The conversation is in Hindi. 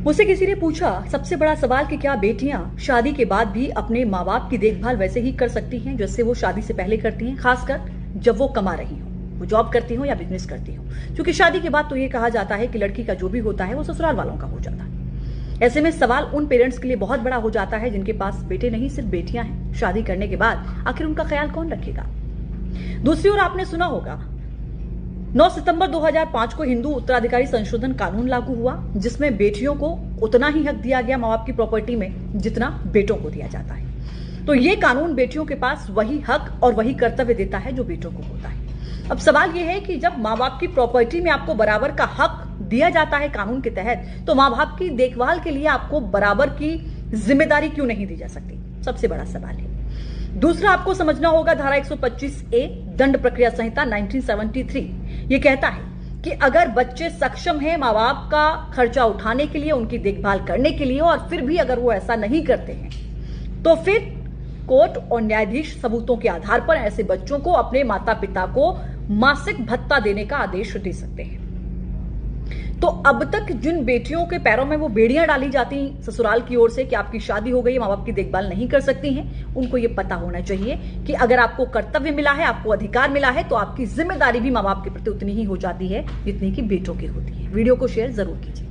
मुझसे किसी ने पूछा, सबसे बड़ा सवाल कि क्या बेटियां शादी के बाद भी अपने माँ बाप की देखभाल वैसे ही कर सकती हैं जैसे वो शादी से पहले करती हैं, खासकर जब वो कमा रही हो, वो जॉब करती हो या बिजनेस करती हो। क्योंकि शादी के बाद तो ये कहा जाता है कि लड़की का जो भी होता है वो ससुराल वालों का हो जाता है। ऐसे में सवाल उन पेरेंट्स के लिए बहुत बड़ा हो जाता है जिनके पास बेटे नहीं सिर्फ बेटियां हैं। शादी करने के बाद आखिर उनका ख्याल कौन रखेगा। दूसरी ओर आपने सुना होगा 9 सितंबर 2005 को हिंदू उत्तराधिकारी संशोधन कानून लागू हुआ, जिसमें बेटियों को उतना ही हक दिया गया माँ बाप की प्रॉपर्टी में जितना बेटों को दिया जाता है। तो ये कानून बेटियों के पास वही हक और वही कर्तव्य देता है जो बेटों को होता है। अब सवाल यह है कि जब माँ बाप की प्रॉपर्टी में आपको बराबर का हक दिया जाता है कानून के तहत, तो माँ बाप की देखभाल के लिए आपको बराबर की जिम्मेदारी क्यों नहीं दी जा सकती, सबसे बड़ा सवाल है। दूसरा, आपको समझना होगा धारा 125A दंड प्रक्रिया संहिता 1973 ये कहता है कि अगर बच्चे सक्षम हैं माँ बाप का खर्चा उठाने के लिए, उनकी देखभाल करने के लिए, और फिर भी अगर वो ऐसा नहीं करते हैं तो फिर कोर्ट और न्यायाधीश सबूतों के आधार पर ऐसे बच्चों को अपने माता पिता को मासिक भत्ता देने का आदेश दे सकते हैं। तो अब तक जिन बेटियों के पैरों में वो बेड़ियां डाली जाती ससुराल की ओर से कि आपकी शादी हो गई, माँ बाप की देखभाल नहीं कर सकती हैं, उनको ये पता होना चाहिए कि अगर आपको कर्तव्य मिला है, आपको अधिकार मिला है, तो आपकी जिम्मेदारी भी माँ बाप के प्रति उतनी ही हो जाती है जितनी कि बेटों की होती है। वीडियो को शेयर जरूर कीजिए।